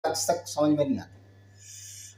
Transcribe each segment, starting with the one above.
آج تک سمجھ میں نہیں آتا۔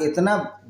اتنا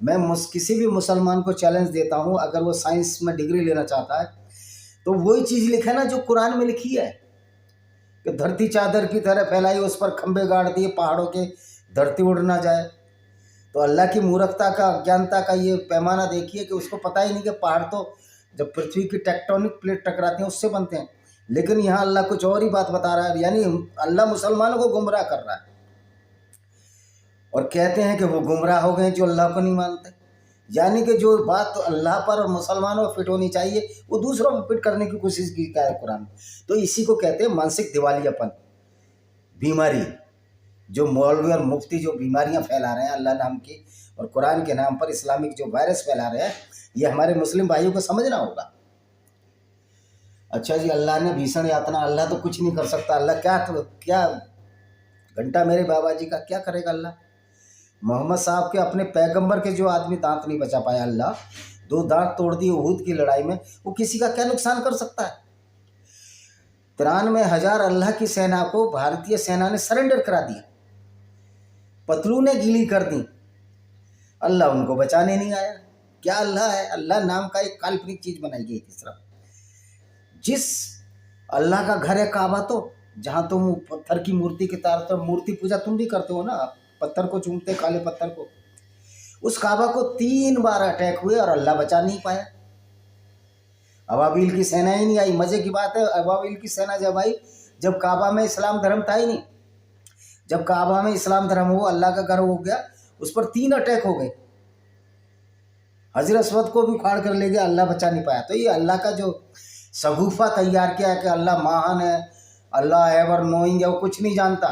میں کسی بھی مسلمان کو چیلنج دیتا ہوں، اگر وہ سائنس میں ڈگری لینا چاہتا ہے تو وہی چیز لکھے نا جو قرآن میں لکھی ہے کہ دھرتی چادر کی طرح پھیلائی، اس پر کھمبے گاڑ دیے پہاڑوں کے، دھرتی اڑ نہ جائے۔ تو اللہ کی مورکھتا کا، اجانتا کا یہ پیمانہ دیکھیے کہ اس کو پتہ ہی نہیں کہ پہاڑ تو جب پرتھوی کی ٹیکٹونک پلیٹ ٹکراتی ہیں اس سے بنتے ہیں، لیکن یہاں اللہ کچھ اور ہی بات بتا رہا ہے۔ یعنی اللہ مسلمانوں کو گمراہ کر رہا ہے اور کہتے ہیں کہ وہ گمراہ ہو گئے جو اللہ کو نہیں مانتے۔ یعنی کہ جو بات اللہ پر اور مسلمانوں پر فٹ ہونی چاہیے وہ دوسروں پر فٹ کرنے کی کوشش کی ہے قرآن۔ تو اسی کو کہتے ہیں مانسک دیوالیہ پن، بیماری۔ جو مولوی اور مفتی جو بیماریاں پھیلا رہے ہیں اللہ نام کی اور قرآن کے نام پر اسلامک جو وائرس پھیلا رہے ہیں، یہ ہمارے مسلم بھائیوں کو سمجھنا ہوگا۔ اچھا جی، اللہ نے بھیشن یاتنا، اللہ تو کچھ نہیں کر سکتا۔ اللہ کیا گھنٹہ میرے بابا جی کا کیا کرے گا اللہ؟ محمد صاحب کے اپنے پیغمبر کے جو آدمی دانت نہیں بچا پایا، اللہ 2 دانت توڑ دیے احد کی لڑائی میں، وہ کسی کا کیا نقصان کر سکتا ہے؟ 93,000 اللہ کی سینا کو بھارتیہ سینا نے سرنڈر کرا دیا، پتلونیں گیلی کر دیں، اللہ ان کو بچانے نہیں آیا۔ کیا اللہ ہے؟ اللہ نام کا ایک کالپنک چیز بنائی گئی تھی صرف۔ جس اللہ کا گھر ہے کعبہ، تو جہاں تم پتھر کی مورتی کے طور مورتی پوجا تم بھی کرتے ہو نا، پتھر کو چومتے، کالے پتھر کو، اس کعبہ کو 3 بار اٹیک ہوئے اور اللہ بچا نہیں پایا۔ ابابیل کی سینا ہی نہیں آئی۔ مزے کی بات ہے، ابابیل کی سینا جب آئی جب کعبہ میں اسلام دھرم تھا ہی نہیں۔ جب کعبہ میں اسلام دھرم ہوا، اللہ کا گھر ہو گیا، اس پر 3 اٹیک ہو گئے، حجر اسود کو بھی پھاڑ کر لے گیا، اللہ بچا نہیں پایا۔ تو یہ اللہ کا جو شگوفہ تیار کیا ہے کہ اللہ مہان ہے، اللہ ایور نوئنگ ہے، وہ کچھ نہیں جانتا،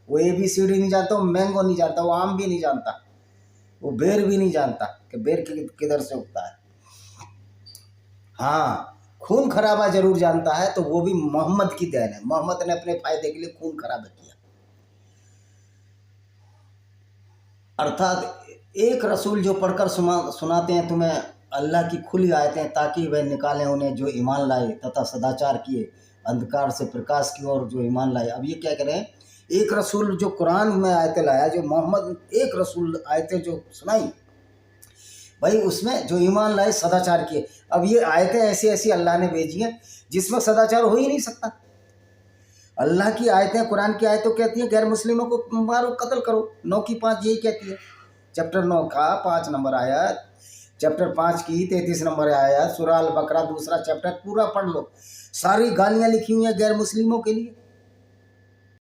وہ ABCD نہیں جانتا، وہ مینگو نہیں جانتا، وہ آم بھی نہیں جانتا، وہ بیر بھی نہیں جانتا کہ بیر کدھر سے اگتا ہے۔ ہاں، خون خرابہ ضرور جانتا ہے، تو وہ بھی محمد کی دین ہے۔ محمد نے اپنے فائدے کے لیے خون خرابہ کیا۔ ارتھات ایک رسول جو پڑھ کر سناتے ہیں تمہیں اللہ کی کھلی آیتیں تاکہ وہ نکالیں انہیں جو ایمان لائے تتھا صداچار کیے، اندھکار سے پرکاش کی اور جو ایمان لائے۔ اب یہ کیا کریں، ایک رسول جو قرآن میں آیتیں لایا، جو محمد ایک رسول آیتیں جو سنائی بھائی، اس میں جو ایمان لائے صداچار کیے۔ اب یہ آیتیں ایسی ایسی اللہ نے بھیجی ہیں جس میں صداچار ہو ہی نہیں سکتا۔ اللہ کی آیتیں، قرآن کی آیتیں کہتی ہیں غیر مسلموں کو مارو، قتل کرو، 9 کی 5 یہی کہتی ہے۔ چیپٹر 9 کا 5 نمبر آیت، چیپٹر 5 کی 33 نمبر آیت، سورہ البقرہ 2 چیپٹر پورا پڑھ لو، ساری گالیاں لکھی ہوئی ہیں غیر مسلموں کے لیے۔